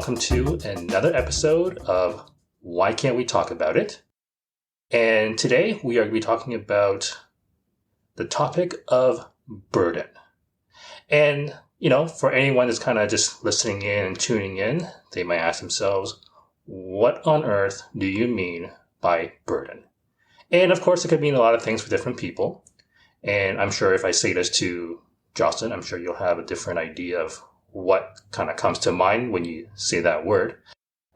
welcome to another episode of Why Can't We Talk About It? And today we are going to be talking about the topic of burden. And, for anyone that's kind of just listening in and tuning in, they might ask themselves, what on earth do you mean by burden? And of course, it could mean a lot of things for different people. And I'm sure if I say this to Jocelyn, I'm sure you'll have a different idea of what kind of comes to mind when you say that word.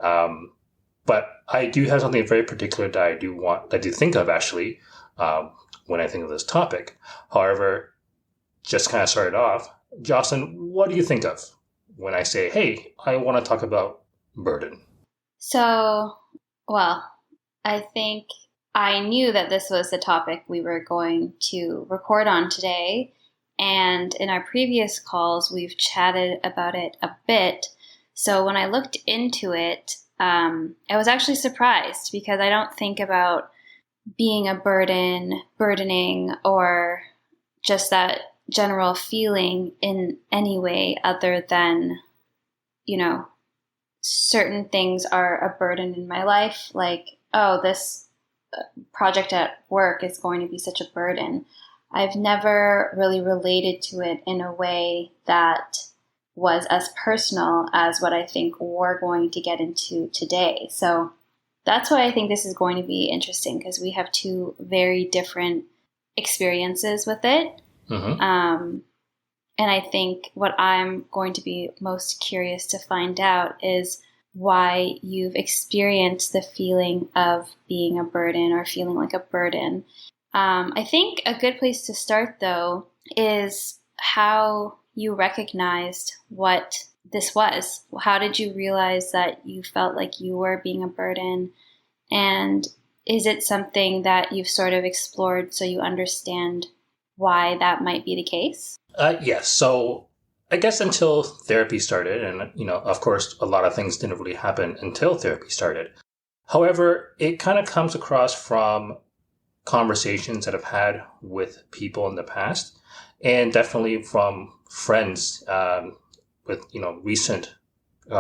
But I do have something very particular that I do think of actually when I think of this topic. However, just kind of started off, Jocelyn, what do you think of when I say, hey, I want to talk about burden? I think I knew that this was the topic we were going to record on today. And in our previous calls, we've chatted about it a bit. So when I looked into it, I was actually surprised because I don't think about being a burdening, or just that general feeling in any way other than, certain things are a burden in my life. Like, oh, this project at work is going to be such a burden. I've never really related to it in a way that was as personal as what I think we're going to get into today. So that's why I think this is going to be interesting, because we have two very different experiences with it. Mm-hmm. And I think what I'm going to be most curious to find out is why you've experienced the feeling of being a burden or feeling like a burden. I think a good place to start, though, is how you recognized what this was. How did you realize that you felt like you were being a burden? And is it something that you've sort of explored so you understand why that might be the case? Yes. So I guess until therapy started, and, of course, a lot of things didn't really happen until therapy started. However, it kind of comes across from conversations that I've had with people in the past, and definitely from friends with recent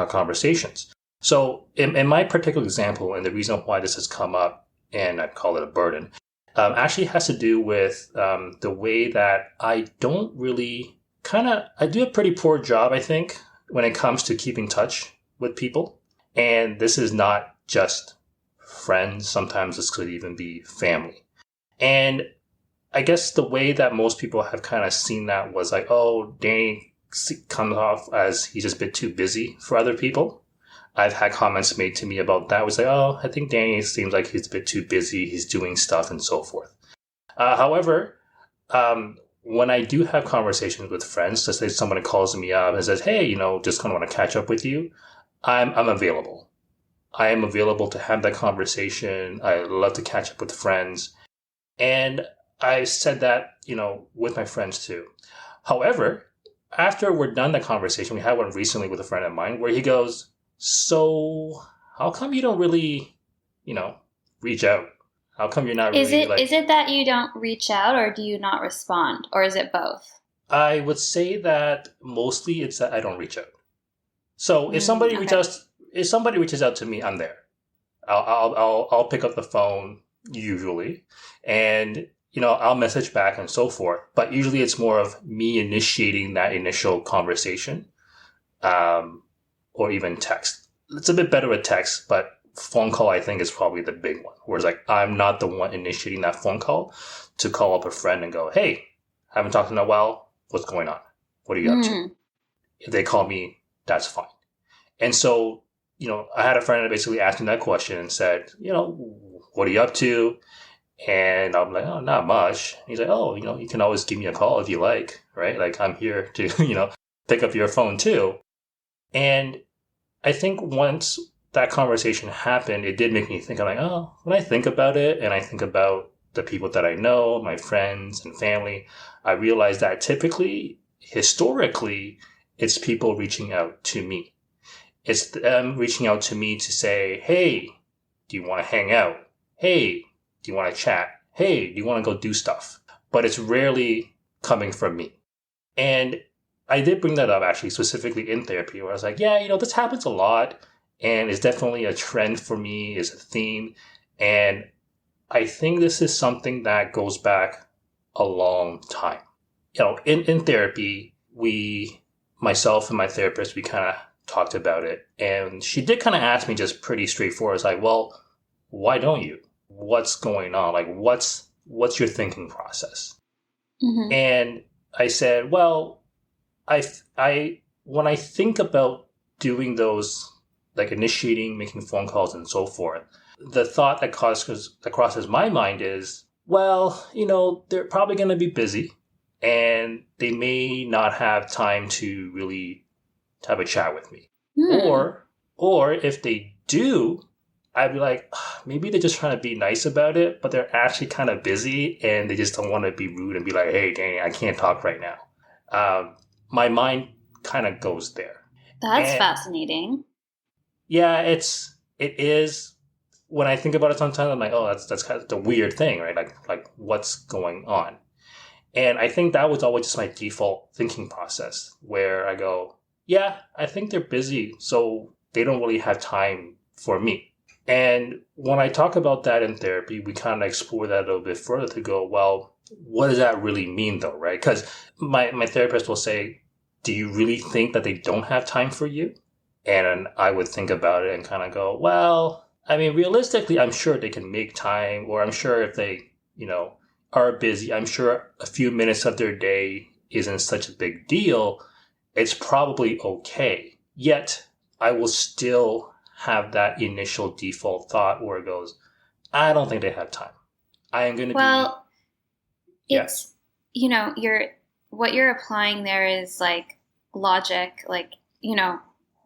conversations. So in my particular example, and the reason why this has come up, and I call it a burden, actually has to do with the way that I don't really I do a pretty poor job, I think, when it comes to keeping touch with people. And this is not just friends. Sometimes this could even be family. And I guess the way that most people have kind of seen that was like, oh, Danny comes off as he's just a bit too busy for other people. I've had comments made to me about that. It was like, oh, I think Danny seems like he's a bit too busy. He's doing stuff and so forth. However, when I do have conversations with friends, let's say someone calls me up and says, hey, just kind of want to catch up with you, I'm available. I am available to have that conversation. I love to catch up with friends. And I said that, with my friends too. However, after we're done the conversation, we had one recently with a friend of mine where he goes, so how come you don't really, reach out? How come you're not Is it that you don't reach out, or do you not respond, or is it both? I would say that mostly it's that I don't reach out. So if somebody reaches out to me, I'm there. I'll pick up the phone usually, and I'll message back and so forth. But usually it's more of me initiating that initial conversation, or even text. It's a bit better with text, but phone call I think is probably the big one. Whereas I'm not the one initiating that phone call to call up a friend and go, hey, haven't talked in a while. What's going on? What are you up to? If they call me, that's fine. And so, I had a friend that basically asked me that question and said, what are you up to? And I'm like, oh, not much. And he's like, oh, you can always give me a call if you like, right? Like, I'm here to, pick up your phone too. And I think once that conversation happened, it did make me think, I'm like, oh, when I think about it and I think about the people that I know, my friends and family, I realize that typically, historically, it's people reaching out to me. It's them reaching out to me to say, hey, do you want to hang out? Hey, do you want to chat? Hey, do you want to go do stuff? But it's rarely coming from me. And I did bring that up actually specifically in therapy where I was like, yeah, this happens a lot and it's definitely a trend for me, is a theme. And I think this is something that goes back a long time. In therapy, myself and my therapist, we kind of talked about it. And she did kind of ask me just pretty straightforward. It's like, well, why don't you? What's going on? Like, what's your thinking process? Mm-hmm. And I said, well, when I think about doing those, like initiating, making phone calls and so forth, the thought that crosses my mind is, well, they're probably going to be busy and they may not have time to really have a chat with me. Or if they do, I'd be like, maybe they're just trying to be nice about it, but they're actually kind of busy and they just don't want to be rude and be like, hey, Danny, I can't talk right now. My mind kind of goes there. That's fascinating. Yeah, it is. When I think about it sometimes, I'm like, oh, that's kind of the weird thing, right? Like what's going on? And I think that was always just my default thinking process where I go, yeah, I think they're busy, so they don't really have time for me. And when I talk about that in therapy, we kind of explore that a little bit further to go, well, what does that really mean though, right? Because my therapist will say, do you really think that they don't have time for you? And I would think about it and kind of go, well, I mean, realistically, I'm sure they can make time, or I'm sure if they, are busy, I'm sure a few minutes of their day isn't such a big deal. It's probably okay. Yet, I will still have that initial default thought where it goes, I don't think they have time. I am going to it's, what you're applying there is like logic, like,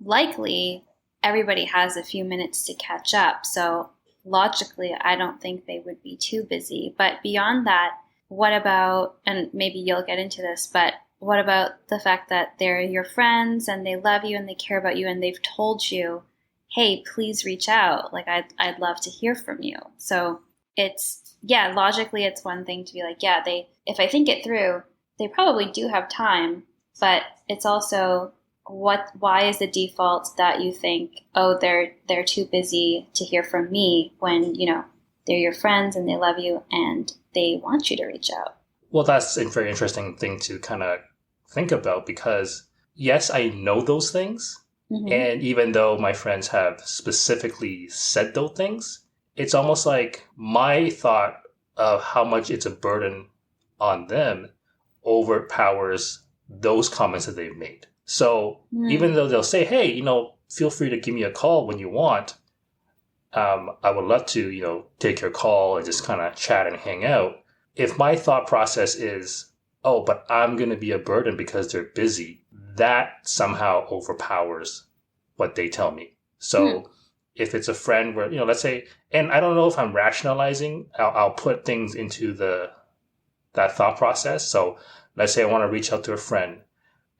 likely everybody has a few minutes to catch up. So logically, I don't think they would be too busy. But beyond that, what about, and maybe you'll get into this, but what about the fact that they're your friends and they love you and they care about you and they've told you, hey, please reach out. Like, I'd love to hear from you. So it's, logically it's one thing to be like, if I think it through, they probably do have time, but it's also why is the default that you think, oh, they're too busy to hear from me when, they're your friends and they love you and they want you to reach out? Well, that's a very interesting thing to kind of think about because, yes, I know those things. Mm-hmm. And even though my friends have specifically said those things, it's almost like my thought of how much it's a burden on them overpowers those comments that they've made. So even though they'll say, hey, feel free to give me a call when you want, I would love to, take your call and just kind of chat and hang out. If my thought process is, oh, but I'm going to be a burden because they're busy, that somehow overpowers what they tell me. So if it's a friend where, let's say, and I don't know if I'm rationalizing, I'll put things into that thought process. So let's say I want to reach out to a friend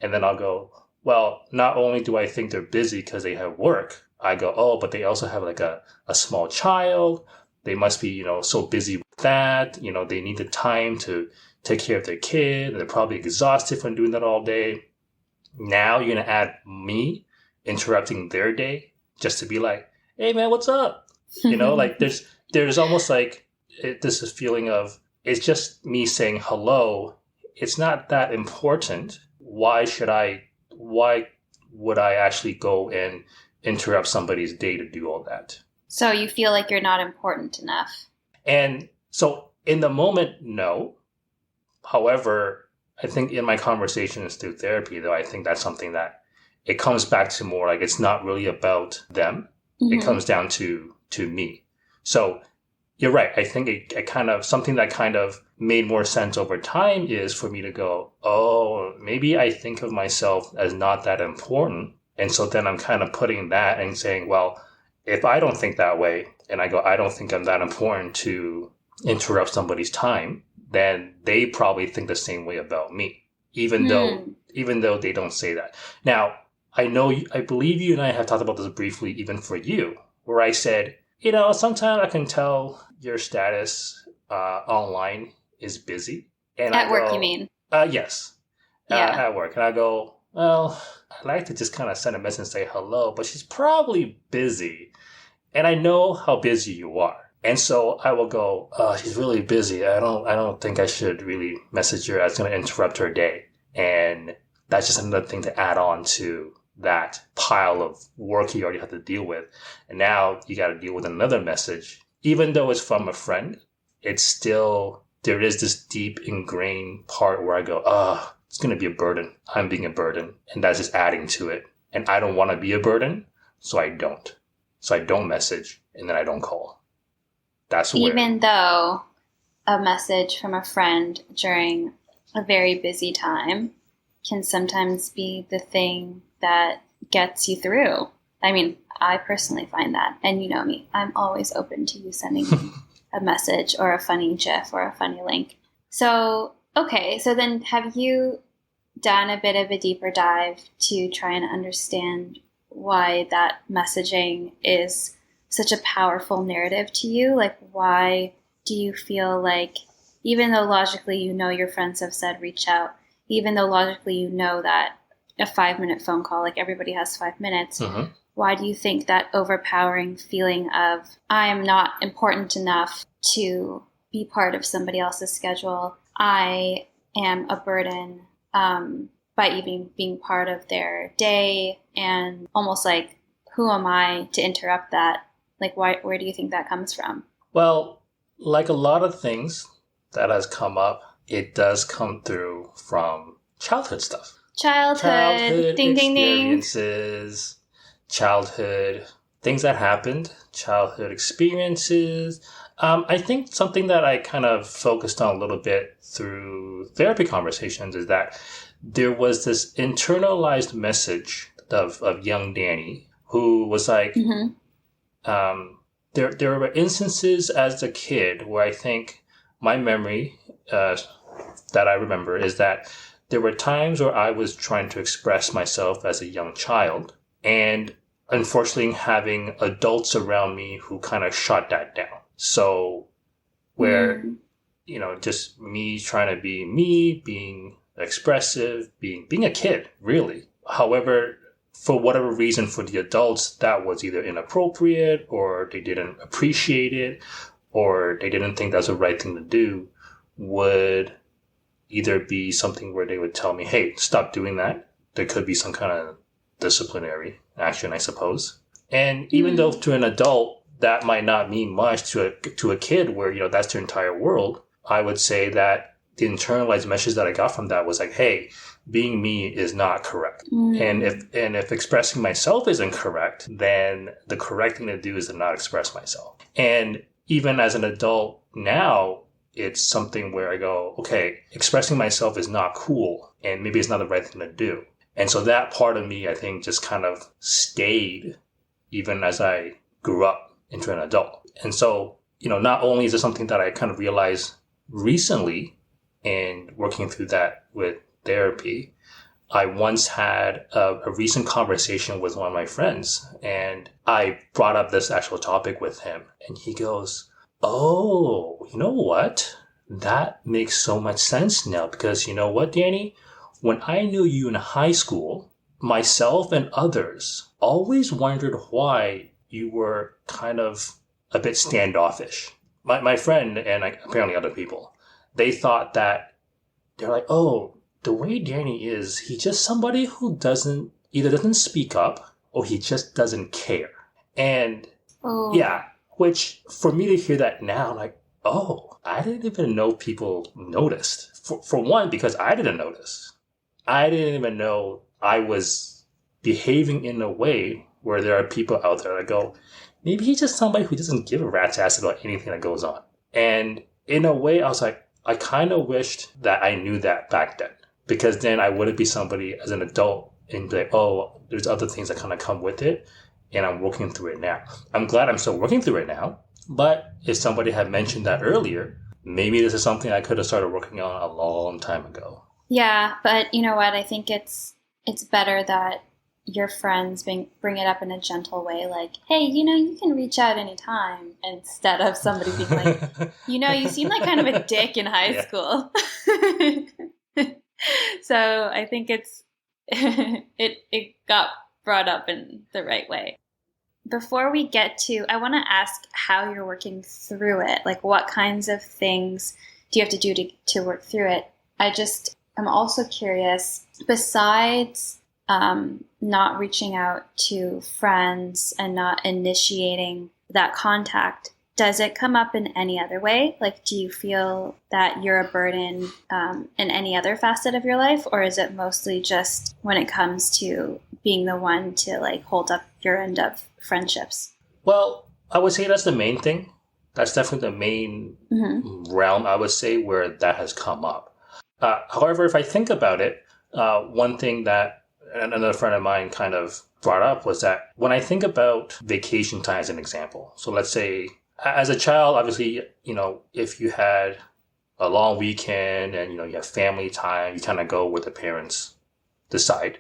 and then I'll go, well, not only do I think they're busy because they have work, I go, oh, but they also have like a small child. They must be, so busy with that. They need the time to take care of their kid. They're probably exhausted from doing that all day. Now you're going to add me interrupting their day just to be like, hey, man, what's up? Like there's almost like this is feeling of it's just me saying hello. It's not that important. Why would I actually go and interrupt somebody's day to do all that? So you feel like you're not important enough. And so in the moment, no. However, I think in my conversations through therapy, though, I think that's something that it comes back to more like it's not really about them. Mm-hmm. It comes down to me. So you're right. I think it kind of something that kind of made more sense over time is for me to go, oh, maybe I think of myself as not that important. And so then I'm kind of putting that and saying, well, if I don't think that way and I go, I don't think I'm that important to interrupt somebody's time, then they probably think the same way about me, even though they don't say that. Now, I believe you and I have talked about this briefly, even for you, where I said, sometimes I can tell your status online is busy. And at work, you mean? Yes. Yeah. At work. And I go, well, I like to just kind of send a message and say hello, but she's probably busy. And I know how busy you are. And so I will go, she's really busy. I don't think I should really message her. It's going to interrupt her day. And that's just another thing to add on to that pile of work you already have to deal with. And now you got to deal with another message. Even though it's from a friend, it's still, there is this deep ingrained part where I go, it's going to be a burden. I'm being a burden. And that's just adding to it. And I don't want to be a burden, so I don't. So I don't message, and then I don't call. That's where... Even though a message from a friend during a very busy time can sometimes be the thing that gets you through. I mean, I personally find that, and you know me, I'm always open to you sending me a message or a funny GIF or a funny link. So, okay, so then have you done a bit of a deeper dive to try and understand why that messaging is such a powerful narrative to you? Like, why do you feel like, even though logically you know your friends have said reach out, even though logically you know that a 5-minute phone call, like everybody has 5 minutes, why do you think that overpowering feeling of I am not important enough to be part of somebody else's schedule, I am a burden, by even being part of their day, and almost like, who am I to interrupt that? Like, where do you think that comes from? Well, like a lot of things that has come up, it does come through from childhood stuff. Childhood ding, experiences, childhood things that happened, childhood experiences. I think something that I kind of focused on a little bit through therapy conversations is that there was this internalized message of young Danny who was like, there were instances as a kid where I think my memory that I remember is that there were times where I was trying to express myself as a young child, and unfortunately having adults around me who kind of shut that down. So where, just me trying to be me, being expressive, being a kid, really. However, for whatever reason, for the adults, that was either inappropriate, or they didn't appreciate it, or they didn't think that's the right thing to do, would either be something where they would tell me, hey, stop doing that. There could be some kind of disciplinary action, I suppose. And even though to an adult, that might not mean much to a kid where, that's their entire world, I would say that the internalized message that I got from that was like, hey, being me is not correct. And if expressing myself isn't correct, then the correct thing to do is to not express myself. And even as an adult now, it's something where I go, okay, expressing myself is not cool, and maybe it's not the right thing to do. And so that part of me, I think, just kind of stayed even as I grew up into an adult. And so, not only is it something that I kind of realized recently in working through that with therapy, I once had a recent conversation with one of my friends, and I brought up this actual topic with him, and he goes, oh, you know what? That makes so much sense now, because you know what, Danny? When I knew you in high school, myself and others always wondered why you were kind of a bit standoffish. My friend and apparently other people, they thought that they're like, oh, the way Danny is, he's just somebody who either doesn't speak up or he just doesn't care. And yeah, which for me to hear that now, like, oh, I didn't even know people noticed. For one, because I didn't notice. I didn't even know I was behaving in a way where there are people out there that go, maybe he's just somebody who doesn't give a rat's ass about anything that goes on. And in a way, I was like, I kind of wished that I knew that back then, because then I wouldn't be somebody as an adult and be like, oh, there's other things that kind of come with it, and I'm working through it now. I'm glad I'm still working through it now, but if somebody had mentioned that earlier, maybe this is something I could have started working on a long time ago. Yeah, but you know what? I think it's better that your friends bring it up in a gentle way, like, hey, you can reach out anytime, instead of somebody being like, you seem like kind of a dick in high school. So I think it's it got brought up in the right way. Before we get to, I want to ask how you're working through it. Like, what kinds of things do you have to do to work through it? I'm also curious, besides not reaching out to friends and not initiating that contact, does it come up in any other way? Like, do you feel that you're a burden in any other facet of your life? Or is it mostly just when it comes to being the one to like hold up your end of friendships? Well, I would say that's the main thing. That's definitely the main realm, I would say, where that has come up. However, if I think about it, one thing that another friend of mine kind of brought up was that when I think about vacation time as an example, so let's say as a child, obviously, if you had a long weekend and, you have family time, you kind of go where the parents decide.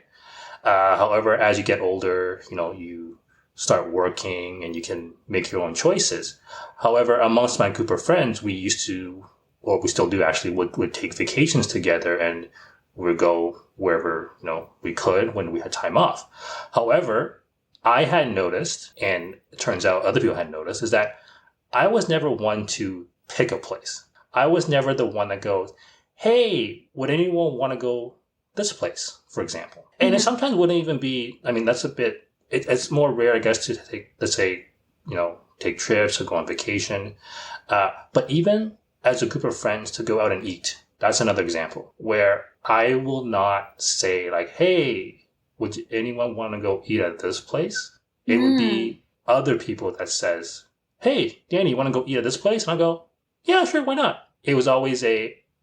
However, as you get older, you start working and you can make your own choices. However, amongst my group of friends, we used to, or we still do actually, would take vacations together and we would go wherever, we could when we had time off. However, I had noticed, and it turns out other people had noticed, is that I was never one to pick a place. I was never the one that goes, hey, would anyone want to go this place, for example? And it sometimes wouldn't even be, that's a bit, it's more rare, I guess, to take, let's say, take trips or go on vacation. But even as a group of friends to go out and eat, that's another example where I will not say like, hey, would anyone want to go eat at this place? It would be other people that says, hey, Danny, you want to go eat at this place? And I'll go, yeah, sure, why not? It was always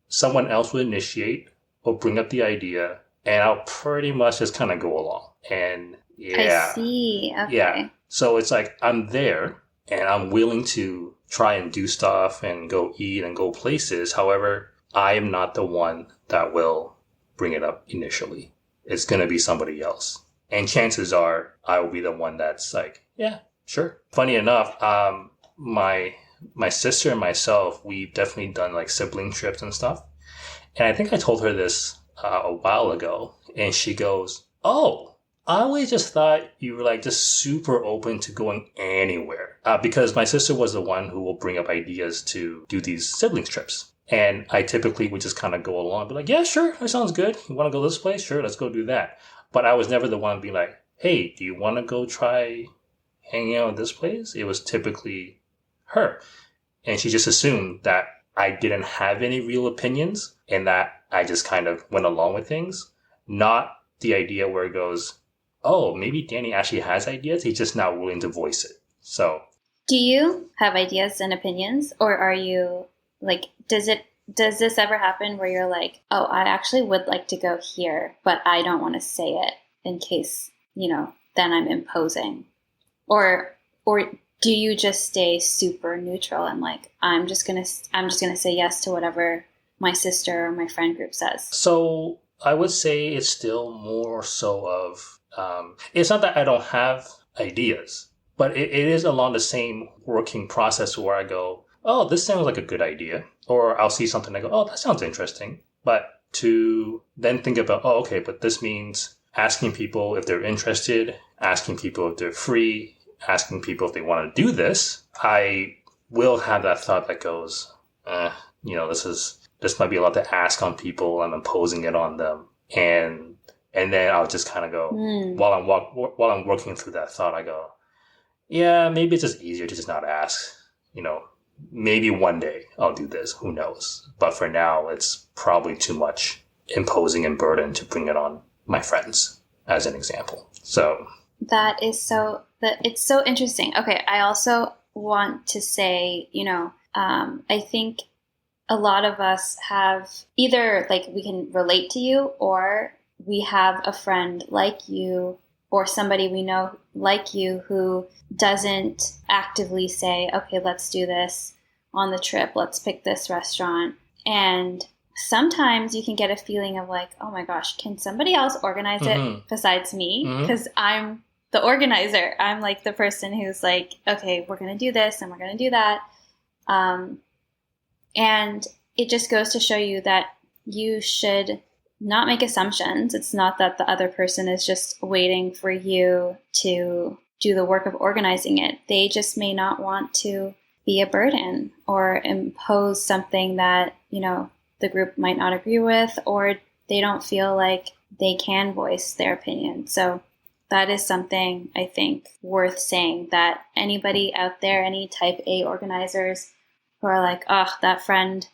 someone else would initiate or bring up the idea, and I'll pretty much just kind of go along. And yeah. I see. Okay. Yeah. So it's like I'm there and I'm willing to try and do stuff and go eat and go places. However, I am not the one that will bring it up initially. It's going to be somebody else. And chances are I will be the one that's like, yeah, sure. Funny enough, my sister and myself, we've definitely done like sibling trips and stuff. And I think I told her this a while ago. And she goes, oh, I always just thought you were like just super open to going anywhere. Because my sister was the one who will bring up ideas to do these siblings trips. And I typically would just kind of go along, be like, yeah, sure, that sounds good. You want to go this place? Sure, let's go do that. But I was never the one being like, hey, do you want to go try hanging out at this place? It was typically her. And she just assumed that I didn't have any real opinions and that I just kind of went along with things. Not the idea where it goes, oh, maybe Danny actually has ideas. He's just not willing to voice it. So, do you have ideas and opinions, or are you like, does this ever happen where you're like, oh, I actually would like to go here, but I don't want to say it in case, then I'm imposing, or do you just stay super neutral and like, I'm just gonna say yes to whatever my sister or my friend group says? So I would say it's still more so of, it's not that I don't have ideas, but it is along the same working process where I go, oh, this sounds like a good idea. Or I'll see something and I go, oh, that sounds interesting. But to then think about, oh, okay, but this means asking people if they're interested, asking people if they're free, asking people if they want to do this, I will have that thought that goes, this might be a lot to ask on people. I'm imposing it on them. And then I'll just kind of go, while I'm working through that thought, I go, yeah, maybe it's just easier to just not ask, maybe one day I'll do this. Who knows? But for now, it's probably too much imposing and burden to bring it on my friends, as an example. So it's so interesting. Okay, I also want to say, I think a lot of us have either like we can relate to you, or we have a friend like you or somebody we know like you who doesn't actively say, okay, let's do this on the trip. Let's pick this restaurant. And sometimes you can get a feeling of like, oh my gosh, can somebody else organize it besides me? Because I'm the organizer. I'm like the person who's like, okay, we're going to do this and we're going to do that. And it just goes to show you that you should not make assumptions. It's not that the other person is just waiting for you to do the work of organizing it. They just may not want to be a burden or impose something that, the group might not agree with, or they don't feel like they can voice their opinion. So that is something I think worth saying, that anybody out there, any type A organizers who are like, oh, that friend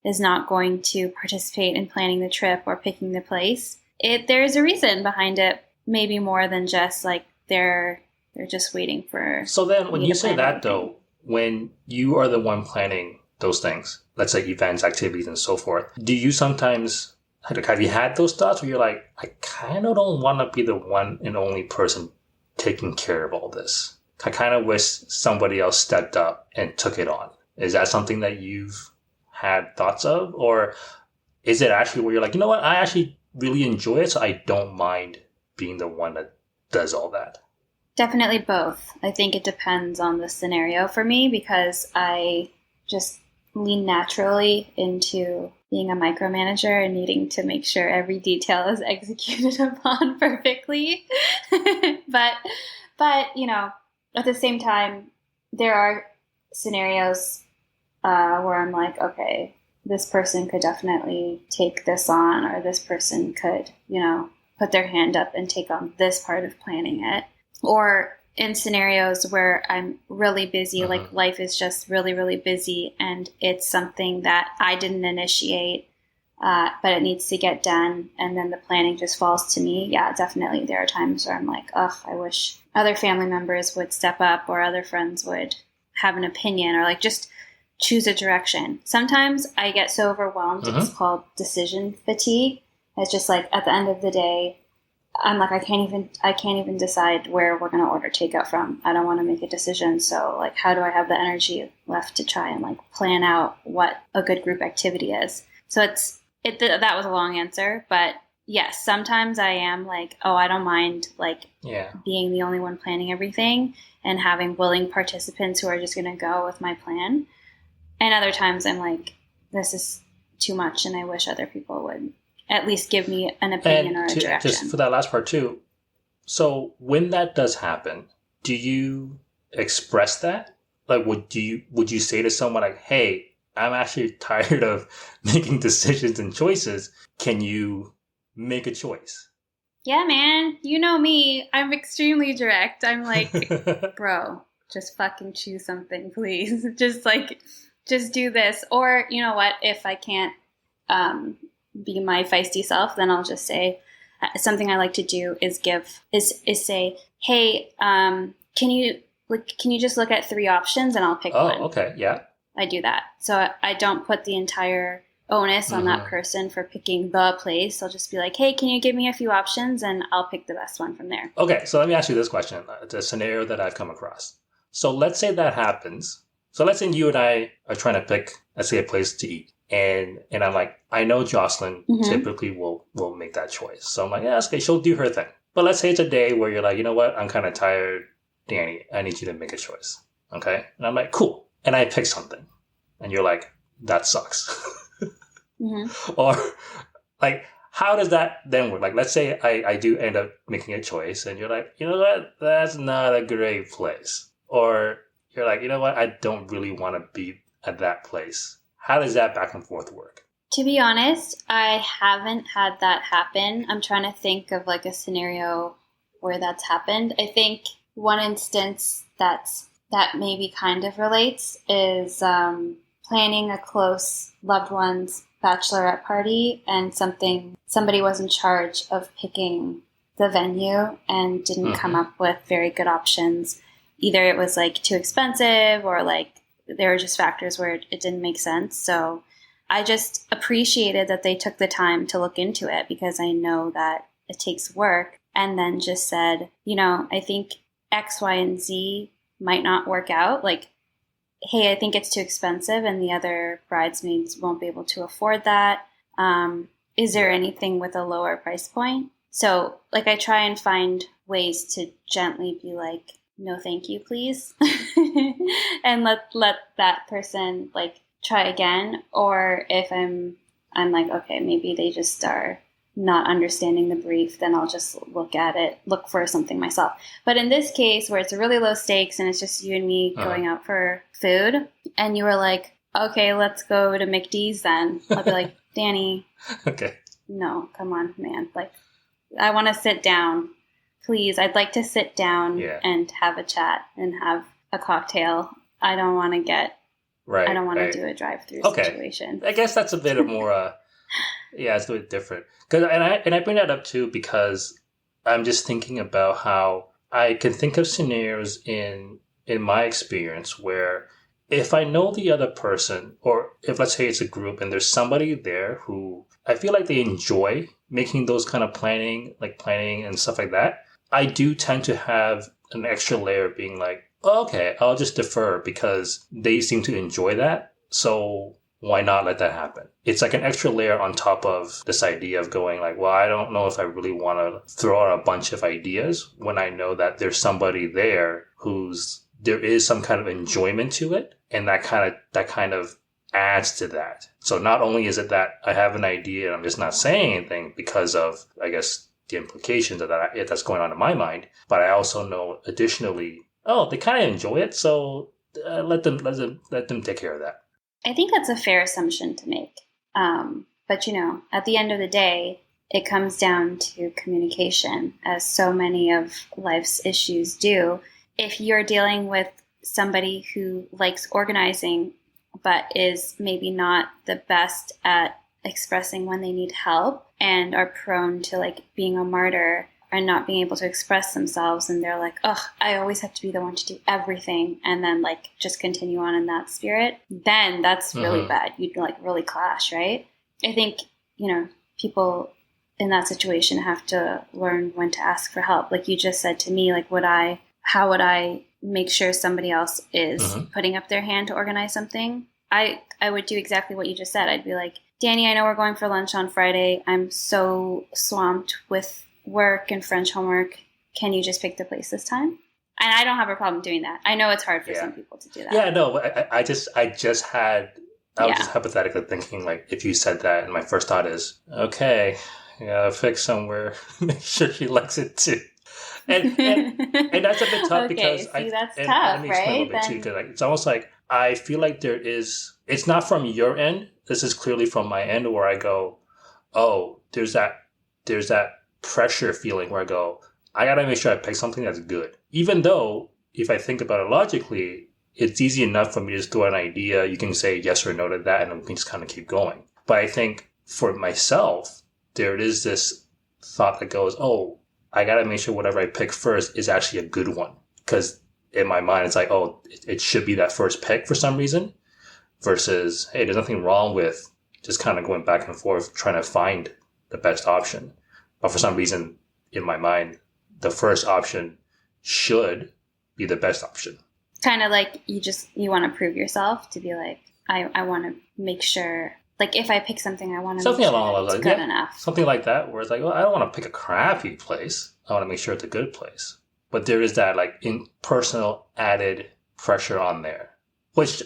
is not going to participate in planning the trip or picking the place. There is a reason behind it, maybe more than just like they're just waiting for. So then when you say that though, when you are the one planning those things, let's say events, activities, and so forth, do you sometimes, have you had those thoughts where you're like, I kind of don't want to be the one and only person taking care of all this? I kind of wish somebody else stepped up and took it on. Is that something that you've had thoughts of? Or is it actually where you're like, you know what, I actually really enjoy it, so I don't mind being the one that does all that? Definitely both. I think it depends on the scenario for me, because I just lean naturally into being a micromanager and needing to make sure every detail is executed upon perfectly. but at the same time, there are scenarios where I'm like, okay, this person could definitely take this on, or this person could, put their hand up and take on this part of planning it. Or in scenarios where I'm really busy, like life is just really, really busy, and it's something that I didn't initiate, but it needs to get done, and then the planning just falls to me. Yeah, definitely. There are times where I'm like, oh, I wish other family members would step up, or other friends would have an opinion, or like just choose a direction. Sometimes I get so overwhelmed, it's called decision fatigue. It's just like at the end of the day, I'm like, I can't even decide where we're going to order takeout from. I don't want to make a decision. So like, how do I have the energy left to try and like plan out what a good group activity is? So that was a long answer, but yes, sometimes I am like, oh, I don't mind like being the only one planning everything and having willing participants who are just going to go with my plan. And other times I'm like, this is too much, and I wish other people would at least give me an opinion or a direction. Just for that last part too. So when that does happen, do you express that? Like, would you say to someone like, hey, I'm actually tired of making decisions and choices. Can you make a choice? Yeah, man. You know me. I'm extremely direct. I'm like, bro, just fucking choose something, please. Just do this. Or, you know what? If I can't be my feisty self, then I'll just say something I like to do is say, hey, can you just look at 3 options and I'll pick one. Oh, okay. Yeah. I do that. So I don't put the entire onus on that person for picking the place. I'll just be like, hey, can you give me a few options and I'll pick the best one from there. Okay. So let me ask you this question. It's a scenario that I've come across. So let's say that happens. So let's say you and I are trying to pick, let's say, a place to eat. And I'm like, I know Jocelyn typically will make that choice. So I'm like, yeah, okay, she'll do her thing. But let's say it's a day where you're like, you know what? I'm kind of tired. Danny, I need you to make a choice. Okay? And I'm like, cool. And I pick something. And you're like, that sucks. Or like, how does that then work? Like, let's say I do end up making a choice and you're like, you know what? That's not a great place. Or you're like, you know what? I don't really want to be at that place. How does that back and forth work? To be honest, I haven't had that happen. I'm trying to think of like a scenario where that's happened. I think one instance that maybe kind of relates is planning a close loved one's bachelorette party, and somebody was in charge of picking the venue and didn't come up with very good options. Either it was like too expensive, or like there were just factors where it didn't make sense. So I just appreciated that they took the time to look into it, because I know that it takes work, and then just said, I think X, Y, and Z might not work out. Like, hey, I think it's too expensive and the other bridesmaids won't be able to afford that. Is there anything with a lower price point? So like I try and find ways to gently be like, no, thank you, please. And let that person like try again. Or if I'm like, okay, maybe they just are not understanding the brief, then I'll just look for something myself. But in this case, where it's really low stakes and it's just you and me going out for food, and you were like, okay, let's go to McD's then. I'll be like, Danny, okay, no, come on, man. Like, I want to sit down. Please, I'd like to sit down and have a chat and have a cocktail. I don't want to do a drive-through situation. I guess that's a bit of more, it's a bit different. And I bring that up too because I'm just thinking about how I can think of scenarios in my experience where if I know the other person, or if let's say it's a group and there's somebody there who I feel like they enjoy making those kind of planning and stuff like that, I do tend to have an extra layer of being like, okay, I'll just defer because they seem to enjoy that. So why not let that happen? It's like an extra layer on top of this idea of going like, well, I don't know if I really want to throw out a bunch of ideas when I know that there's somebody there there is some kind of enjoyment to it. And that kind of adds to that. So not only is it that I have an idea and I'm just not saying anything because of, I guess, the implications of that's going on in my mind, but I also know additionally, they kind of enjoy it, so let them take care of that. I think that's a fair assumption to make. But at the end of the day, it comes down to communication, as so many of life's issues do. If you're dealing with somebody who likes organizing, but is maybe not the best at expressing when they need help and are prone to like being a martyr and not being able to express themselves, and they're like, oh, I always have to be the one to do everything, and then like just continue on in that spirit, then that's really bad. You'd like really clash, right? I think, people in that situation have to learn when to ask for help. Like you just said to me, like, how would I make sure somebody else is putting up their hand to organize something? I would do exactly what you just said. I'd be like, Danny, I know we're going for lunch on Friday. I'm so swamped with work and French homework. Can you just pick the place this time? And I don't have a problem doing that. I know it's hard for some people to do that. Yeah, no, I was just hypothetically thinking, like, if you said that, and my first thought is, okay, fix somewhere, make sure she likes it too. And that's a bit tough because that's tough, right? It's almost like I feel like it's not from your end. This is clearly from my end where I go, oh, there's that pressure feeling where I go, I got to make sure I pick something that's good. Even though if I think about it logically, it's easy enough for me to just throw an idea. You can say yes or no to that and then we can just kind of keep going. But I think for myself, there is this thought that goes, oh, I got to make sure whatever I pick first is actually a good one. Because in my mind, it's like, oh, it should be that first pick for some reason. Versus, hey, there's nothing wrong with just kind of going back and forth, trying to find the best option. But for some reason, in my mind, the first option should be the best option. Kind of like you want to prove yourself to be like, I want to make sure, like if I pick something, I want to make sure it's good enough. Something like that, where it's like, well, I don't want to pick a crappy place. I want to make sure it's a good place. But there is that like personal added pressure on there, which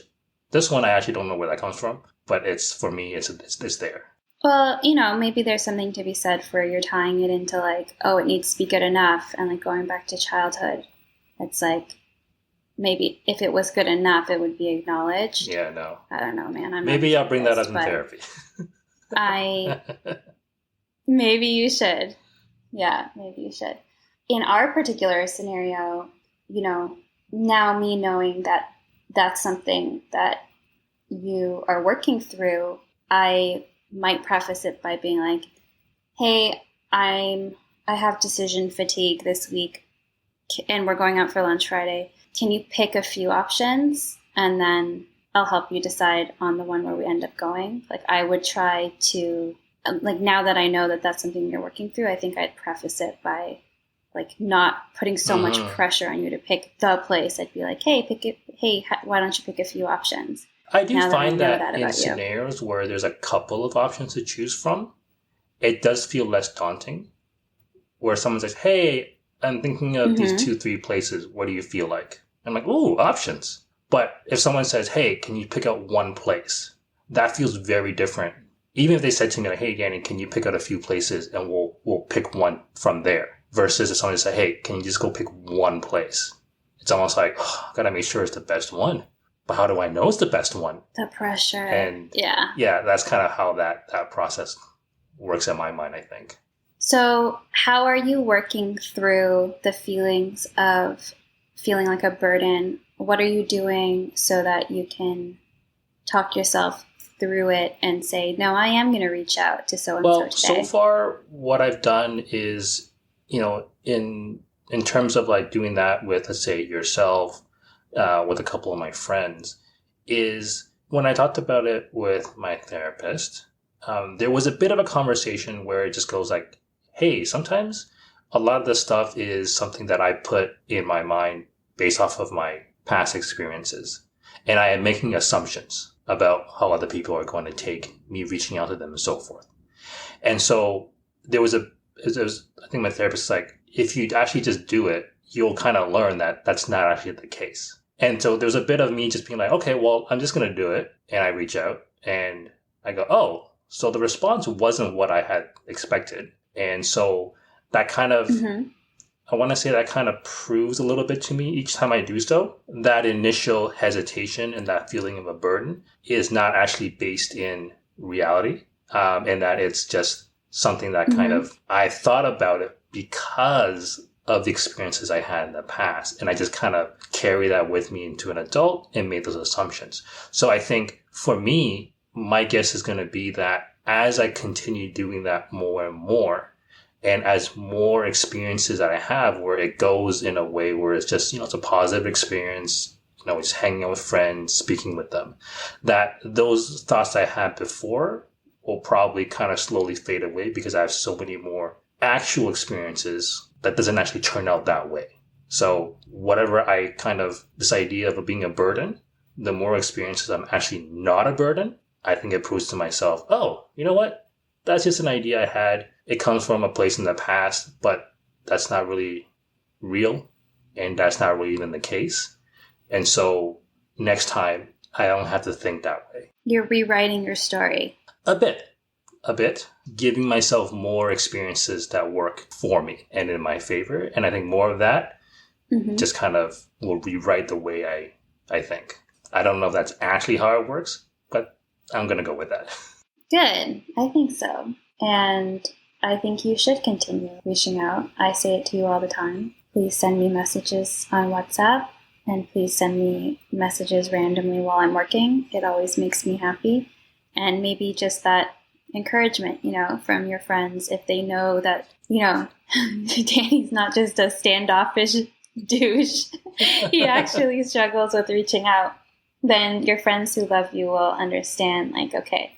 this one I actually don't know where that comes from, but for me, it's there. Well, maybe there's something to be said for you're tying it into like, oh, it needs to be good enough. And like going back to childhood, it's like, maybe if it was good enough, it would be acknowledged. Yeah, no. I don't know, man. Maybe I'll bring that up in therapy. Maybe you should. Yeah, maybe you should. In our particular scenario, now me knowing that that's something that you are working through, I might preface it by being like, hey, I have decision fatigue this week and we're going out for lunch Friday. Can you pick a few options and then I'll help you decide on the one where we end up going? Like I would try to, like now that I know that that's something you're working through, I think I'd preface it by like not putting so much pressure on you to pick the place. I'd be like, hey, why don't you pick a few options? I do find that in scenarios where there's a couple of options to choose from, it does feel less daunting. Where someone says, hey, I'm thinking of these 2-3 places. What do you feel like? I'm like, ooh, options. But if someone says, hey, can you pick out one place? That feels very different even if they said to me, like, hey, Danny, can you pick out a few places and we'll pick one from there? Versus if somebody said, hey, can you just go pick one place? It's almost like, oh, I gotta make sure it's the best one. But how do I know it's the best one? The pressure. And yeah, that's kind of how that process works in my mind, I think. So how are you working through the feelings of feeling like a burden? What are you doing so that you can talk yourself through it and say, no, I am going to reach out to so-and-so today? So far, what I've done is, in terms of like doing that with, let's say, yourself, with a couple of my friends, is when I talked about it with my therapist, there was a bit of a conversation where it just goes like, hey, sometimes a lot of this stuff is something that I put in my mind based off of my past experiences. And I am making assumptions about how other people are going to take me reaching out to them and so forth. And so I think my therapist is like, if you actually just do it, you'll kind of learn that that's not actually the case. And so there's a bit of me just being like, okay, well, I'm just going to do it. And I reach out and I go, oh, so the response wasn't what I had expected. And so that kind of, I want to say that kind of proves a little bit to me each time I do so. That initial hesitation and that feeling of a burden is not actually based in reality. And that it's just something that kind of, I thought about it because of the experiences I had in the past. And I just kind of carry that with me into an adult and made those assumptions. So I think for me, my guess is going to be that as I continue doing that more and more, and as more experiences that I have where it goes in a way where it's just, it's a positive experience, just hanging out with friends, speaking with them, that those thoughts I had before will probably kind of slowly fade away because I have so many more actual experiences that doesn't actually turn out that way. So whatever this idea of being a burden, the more experiences I'm actually not a burden, I think it proves to myself, oh, you know what? That's just an idea I had. It comes from a place in the past, but that's not really real. And that's not really even the case. And so next time, I don't have to think that way. You're rewriting your story. A bit. Giving myself more experiences that work for me and in my favor. And I think more of that just kind of will rewrite the way I think. I don't know if that's actually how it works, but I'm going to go with that. Good. I think so. And I think you should continue reaching out. I say it to you all the time. Please send me messages on WhatsApp and please send me messages randomly while I'm working. It always makes me happy. And maybe just that encouragement, from your friends, if they know that, Danny's not just a standoffish douche. He actually struggles with reaching out. Then your friends who love you will understand, like, okay,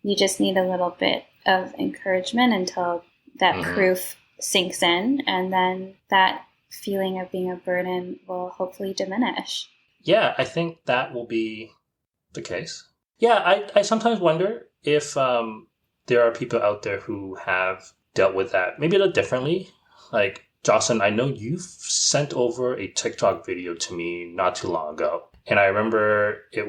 you just need a little bit of encouragement until that proof sinks in, and then that feeling of being a burden will hopefully diminish. Yeah, I think that will be the case. Yeah, I sometimes wonder if there are people out there who have dealt with that maybe a little differently. Like, Jocelyn, I know you've sent over a TikTok video to me not too long ago. And I remember I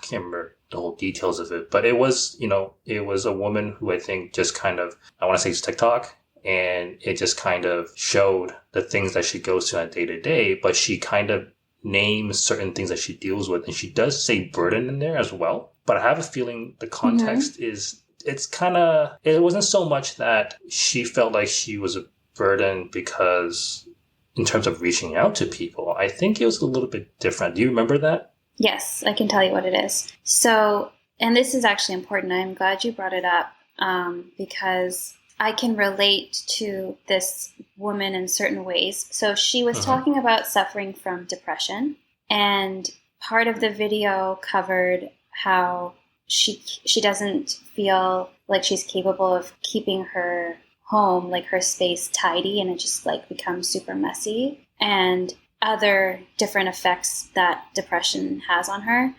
can't remember the whole details of it, but it was, it was a woman who I think just kind of, I want to say it's TikTok, and it just kind of showed the things that she goes through on a day to day, but she kind of names certain things that she deals with. And she does say burden in there as well. But I have a feeling the context is, it wasn't so much that she felt like she was a burden because in terms of reaching out to people, I think it was a little bit different. Do you remember that? Yes, I can tell you what it is. So, and this is actually important. I'm glad you brought it up because I can relate to this woman in certain ways. So she was talking about suffering from depression, and part of the video covered how she doesn't feel like she's capable of keeping her home, like her space, tidy, and it just like becomes super messy, and other different effects that depression has on her.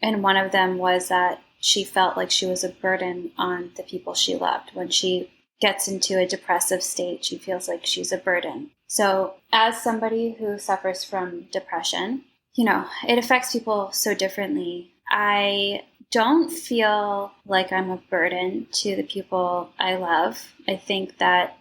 And one of them was that she felt like she was a burden on the people she loved. When she gets into a depressive state, she feels like she's a burden. So as somebody who suffers from depression, it affects people so differently. I don't feel like I'm a burden to the people I love. I think that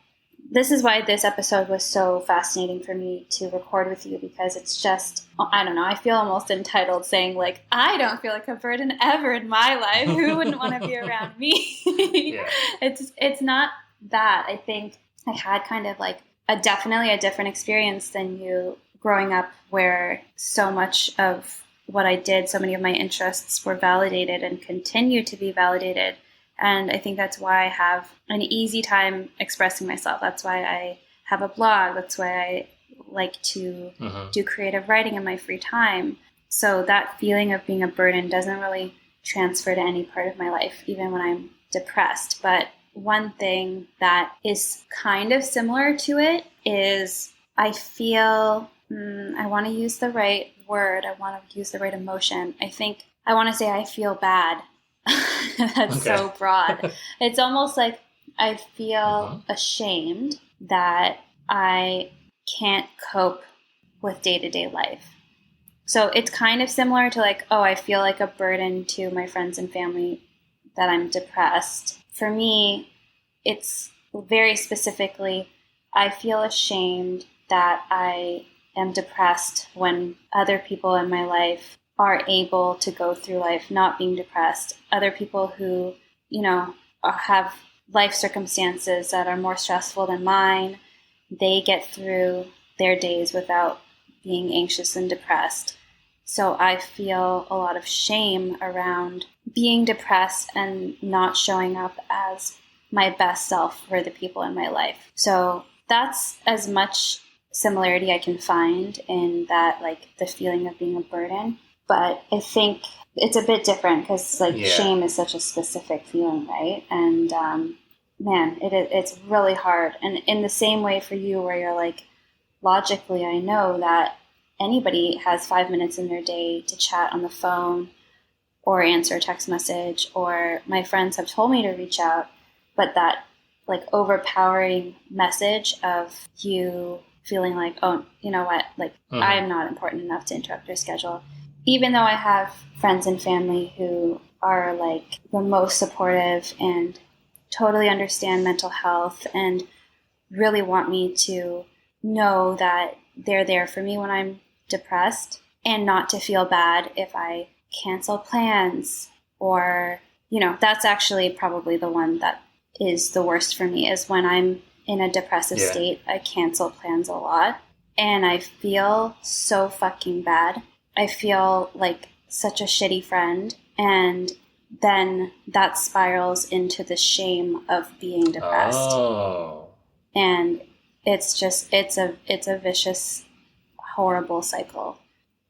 this is why this episode was so fascinating for me to record with you, because it's just, I don't know, I feel almost entitled saying, like, I don't feel like a burden ever in my life. Who wouldn't want to be around me? Yeah. It's not that. I think I had kind of like definitely a different experience than you growing up, where so much of what I did, so many of my interests were validated and continue to be validated. And I think that's why I have an easy time expressing myself. That's why I have a blog. That's why I like to do creative writing in my free time. So that feeling of being a burden doesn't really transfer to any part of my life, even when I'm depressed. But one thing that is kind of similar to it is I feel, I want to use the right word. I want to use the right emotion. I think I want to say I feel bad. That's so broad. It's almost like I feel ashamed that I can't cope with day-to-day life. So it's kind of similar to like, oh, I feel like a burden to my friends and family that I'm depressed. For me, it's very specifically, I feel ashamed that I am depressed when other people in my life are able to go through life not being depressed. Other people who, you know, have life circumstances that are more stressful than mine, they get through their days without being anxious and depressed. So I feel a lot of shame around being depressed and not showing up as my best self for the people in my life. So that's as much similarity I can find in that, like the feeling of being a burden. But I think it's a bit different because shame is such a specific feeling, right? And man, it's really hard. And in the same way for you, where you're like, logically, I know that anybody has 5 minutes in their day to chat on the phone or answer a text message, or my friends have told me to reach out, but that like overpowering message of you feeling like, oh, you know what, like I'm not important enough to interrupt your schedule. Even though I have friends and family who are like the most supportive and totally understand mental health and really want me to know that they're there for me when I'm depressed, and not to feel bad if I cancel plans, or, you know, that's actually probably the one that is the worst for me, is when I'm in a depressive state. I cancel plans a lot and I feel so fucking bad. I feel like such a shitty friend, and then that spirals into the shame of being depressed. Oh. And it's just, it's a vicious, horrible cycle.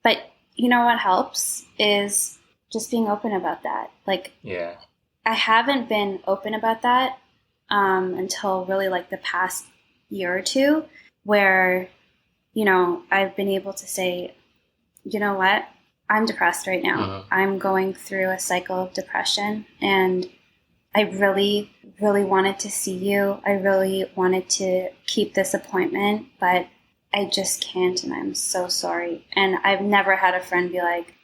But you know what helps is just being open about that. Like, I haven't been open about that until really like the past year or two, where, you know, I've been able to say, you know what, I'm depressed right now. I'm going through a cycle of depression, and I really, really wanted to see you. I really wanted to keep this appointment, but I just can't, and I'm so sorry. And I've never had a friend be like,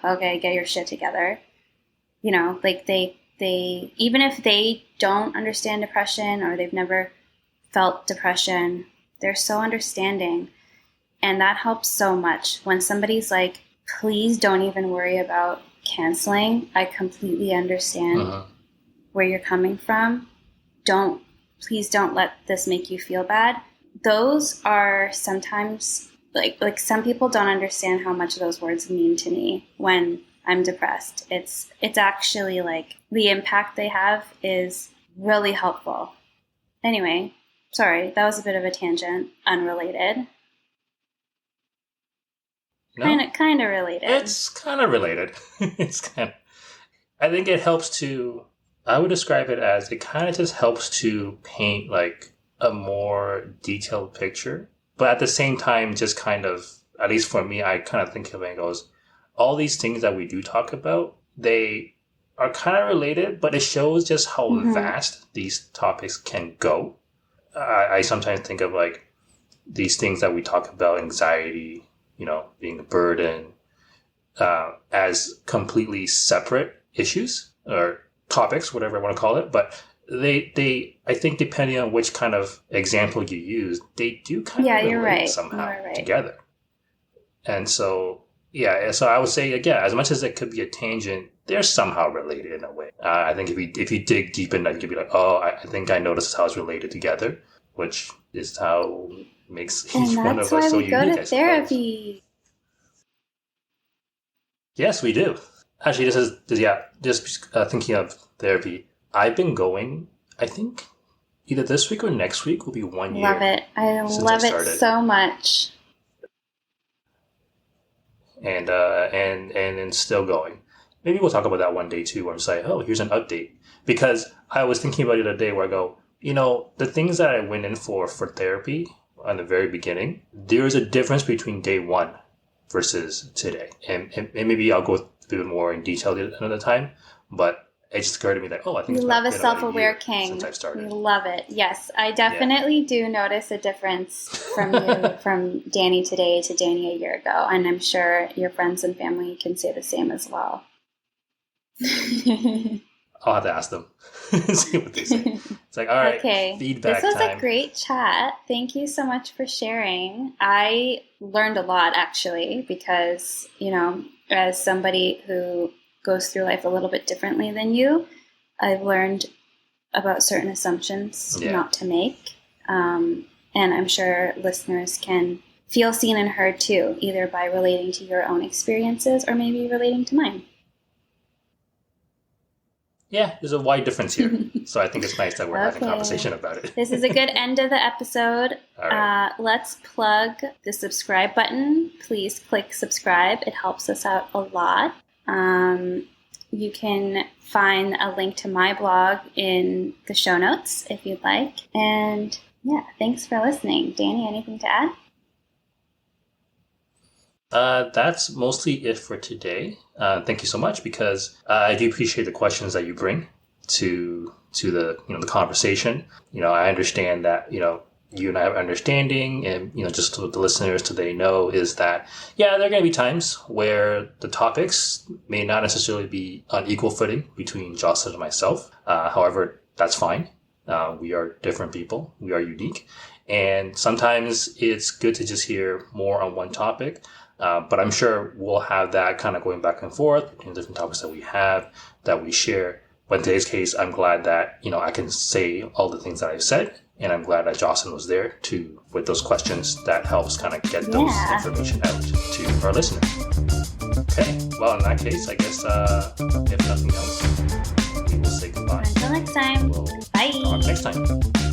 okay, get your shit together. You know, like they even if they don't understand depression or they've never felt depression, they're so understanding. And that helps so much. When somebody's like, please don't even worry about canceling, I completely understand where you're coming from. Please don't let this make you feel bad. Those are sometimes like some people don't understand how much those words mean to me when I'm depressed. It's actually like the impact they have is really helpful. Anyway, sorry, that was a bit of a tangent, unrelated. No, kind of related. It's kind of related. I think it helps to, I would describe it as, it kind of just helps to paint like a more detailed picture. But at the same time, just kind of, at least for me, I kind of think of it and goes, all these things that we do talk about, they are kind of related, but it shows just how vast these topics can go. I sometimes think of like these things that we talk about, anxiety, you know, being a burden, as completely separate issues or topics, whatever I want to call it, but I think depending on which kind of example you use, they do kind of relate somehow together. And so, so I would say, again, as much as it could be a tangent, they're somehow related in a way. I think if you dig deep enough, you could be like, oh, I think I noticed how it's related together, which is how makes each one of us so unique. And that's why we go to therapy. Yes, we do. Actually, just thinking of therapy. I've been going, I think, either this week or next week will be 1 year. Love it. I love it so much. And it's still going. Maybe we'll talk about that one day too, where I'm saying, oh, here's an update. Because I was thinking about it the other day where I go, the things that I went in for therapy on the very beginning, there is a difference between day one versus today. And maybe I'll go a bit more in detail another time, but it just occurred to me that, I think you love a self-aware king. Since I've started. You love it. Yes, I definitely do notice a difference from you, from Danny today to Danny a year ago. And I'm sure your friends and family can say the same as well. I'll have to ask them. See what they say. It's like, all right, feedback This was time. A great chat. Thank you so much for sharing. I learned a lot, actually, because, as somebody who goes through life a little bit differently than you, I've learned about certain assumptions not to make. And I'm sure listeners can feel seen and heard too, either by relating to your own experiences or maybe relating to mine. Yeah, there's a wide difference here. So I think it's nice that we're having a conversation about it. This is a good end of the episode. All right. Let's plug the subscribe button. Please click subscribe. It helps us out a lot. You can find a link to my blog in the show notes if you'd like. And thanks for listening. Danny, anything to add? That's mostly it for today. Thank you so much, because I do appreciate the questions that you bring to the the conversation. I understand that you and I have understanding, and just what the listeners today know is that there are going to be times where the topics may not necessarily be on equal footing between Jocelyn and myself. However, that's fine. We are different people. We are unique, and sometimes it's good to just hear more on one topic. But I'm sure we'll have that kind of going back and forth between different topics that we share. But in today's case, I'm glad that, I can say all the things that I've said. And I'm glad that Jocelyn was there with those questions that helps kind of get those information out to our listeners. Okay. Well, in that case, I guess, if nothing else, we will say goodbye. Until next time. We'll Bye. talk next time.